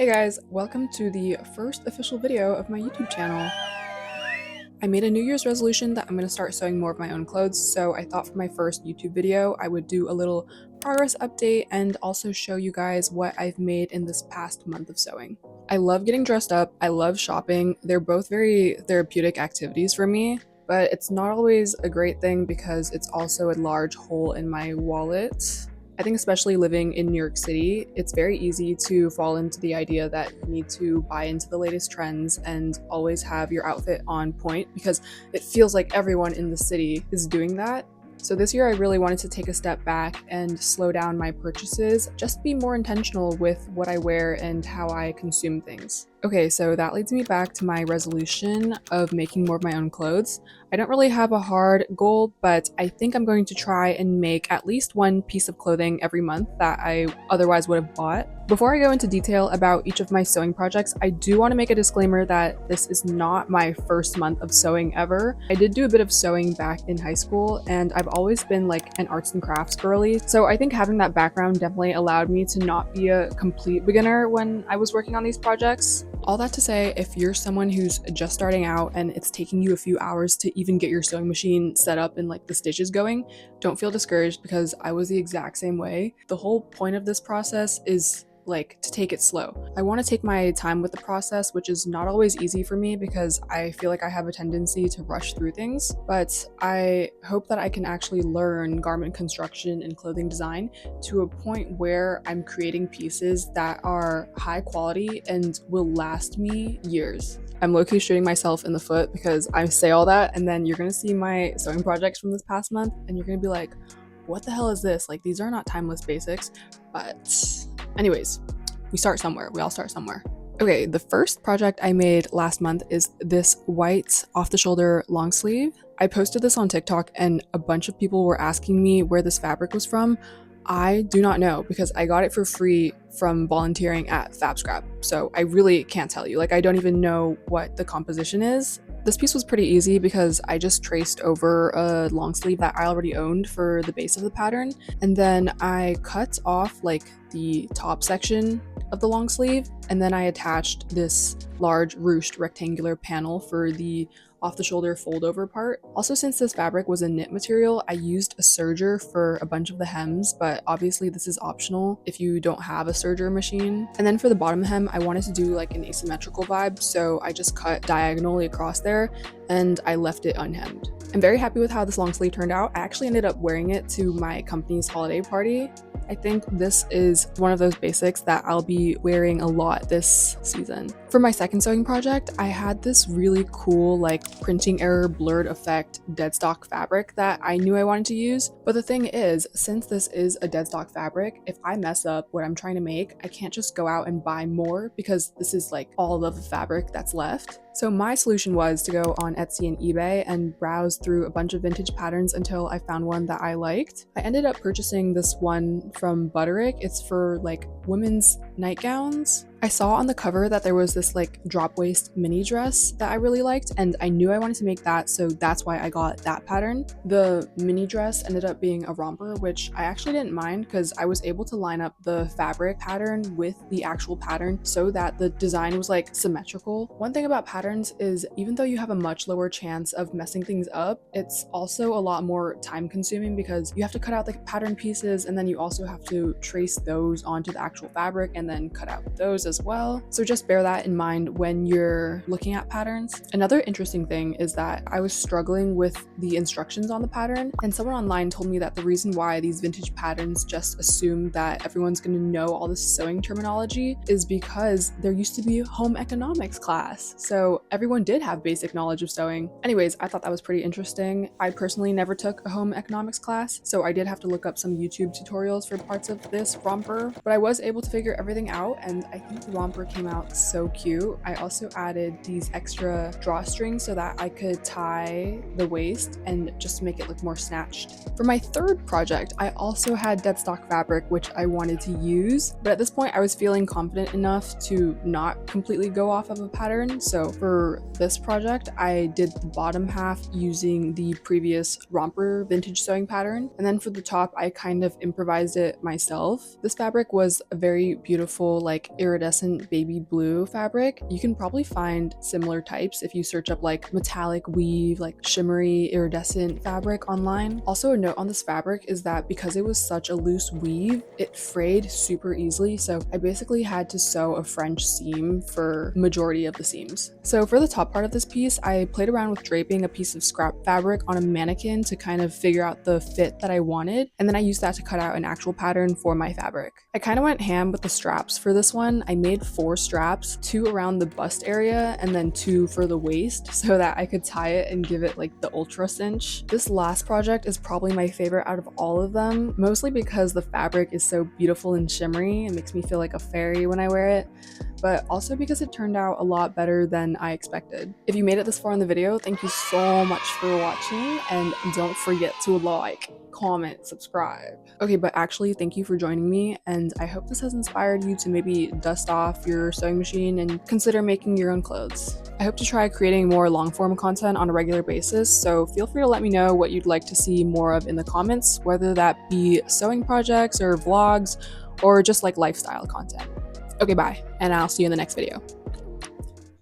Hey guys, welcome to the first official video of my YouTube channel. I made a New Year's resolution that I'm going to start sewing more of my own clothes, so I thought for my first YouTube video I would do a little progress update and also show you guys what I've made in this past month of sewing. I love getting dressed up, I love shopping, they're both very therapeutic activities for me, but it's not always a great thing because it's also a large hole in my wallet. I think especially living in New York City, it's very easy to fall into the idea that you need to buy into the latest trends and always have your outfit on point because it feels like everyone in the city is doing that. So this year I really wanted to take a step back and slow down my purchases, just be more intentional with what I wear and how I consume things. Okay, so that leads me back to my resolution of making more of my own clothes. I don't really have a hard goal, but I think I'm going to try and make at least one piece of clothing every month that I otherwise would have bought. Before I go into detail about each of my sewing projects, I do want to make a disclaimer that this is not my first month of sewing ever. I did do a bit of sewing back in high school, and I've always been like an arts and crafts girly, so I think having that background definitely allowed me to not be a complete beginner when I was working on these projects. All that to say, if you're someone who's just starting out and it's taking you a few hours to even get your sewing machine set up and like the stitches going, don't feel discouraged because I was the exact same way. The whole point of this process is like to take it slow. I want to take my time with the process, which is not always easy for me because I feel like I have a tendency to rush through things, but I hope that I can actually learn garment construction and clothing design to a point where I'm creating pieces that are high quality and will last me years. I'm low-key shooting myself in the foot because I say all that and then you're gonna see my sewing projects from this past month and you're gonna be like, what the hell is this? Like, these are not timeless basics. But anyways, we start somewhere. We all start somewhere. Okay, the first project I made last month is this white off-the-shoulder long sleeve. I posted this on TikTok and a bunch of people were asking me where this fabric was from. I do not know because I got it for free from volunteering at FabScrap, so I really can't tell you. Like, I don't even know what the composition is. This piece was pretty easy because I just traced over a long sleeve that I already owned for the base of the pattern, and then I cut off like the top section of the long sleeve, and then I attached this large ruched rectangular panel for the off-the-shoulder fold-over part. Also, since this fabric was a knit material, I used a serger for a bunch of the hems, but obviously this is optional if you don't have a serger machine. And then for the bottom hem, I wanted to do like an asymmetrical vibe, so I just cut diagonally across there and I left it unhemmed. I'm very happy with how this long sleeve turned out. I actually ended up wearing it to my company's holiday party. I think this is one of those basics that I'll be wearing a lot this season. For my second sewing project, I had this really cool like printing error blurred effect dead stock fabric that I knew I wanted to use. But the thing is, since this is a dead stock fabric, if I mess up what I'm trying to make, I can't just go out and buy more because this is like all of the fabric that's left. So my solution was to go on Etsy and eBay and browse through a bunch of vintage patterns until I found one that I liked. I ended up purchasing this one from Butterick. It's for like women's nightgowns. I saw on the cover that there was this like drop waist mini dress that I really liked, and I knew I wanted to make that, so that's why I got that pattern. The mini dress ended up being a romper, which I actually didn't mind because I was able to line up the fabric pattern with the actual pattern so that the design was like symmetrical. One thing about patterns is even though you have a much lower chance of messing things up, it's also a lot more time consuming because you have to cut out the pattern pieces and then you also have to trace those onto the actual fabric and then cut out those as well. So just bear that in mind when you're looking at patterns. Another interesting thing is that I was struggling with the instructions on the pattern, and someone online told me that the reason why these vintage patterns just assume that everyone's going to know all this sewing terminology is because there used to be a home economics class. So everyone did have basic knowledge of sewing. Anyways, I thought that was pretty interesting. I personally never took a home economics class, so I did have to look up some YouTube tutorials for parts of this romper, but I was able to figure everything out, and I think the romper came out so cute. I also added these extra drawstrings so that I could tie the waist and just make it look more snatched. For my third project, I also had dead stock fabric which I wanted to use, but at this point I was feeling confident enough to not completely go off of a pattern. So for this project, I did the bottom half using the previous romper vintage sewing pattern, and then for the top I kind of improvised it myself. This fabric was a very beautiful like iridescent iridescent baby blue fabric. You can probably find similar types if you search up like metallic weave, like shimmery iridescent fabric online. Also, a note on this fabric is that because it was such a loose weave, it frayed super easily, so I basically had to sew a French seam for majority of the seams. So for the top part of this piece, I played around with draping a piece of scrap fabric on a mannequin to kind of figure out the fit that I wanted, and then I used that to cut out an actual pattern for my fabric. I kind of went ham with the straps for this one. I made 4 straps, 2 around the bust area and then 2 for the waist so that I could tie it and give it like the ultra cinch. This last project is probably my favorite out of all of them, mostly because the fabric is so beautiful and shimmery. It makes me feel like a fairy when I wear it, but also because it turned out a lot better than I expected. If you made it this far in the video, thank you so much for watching, and don't forget to like, comment, subscribe. Okay, but actually thank you for joining me, and I hope this has inspired you to maybe dust off your sewing machine and consider making your own clothes. I hope to try creating more long-form content on a regular basis, so feel free to let me know what you'd like to see more of in the comments, whether that be sewing projects or vlogs or just like lifestyle content. Okay, bye, and I'll see you in the next video.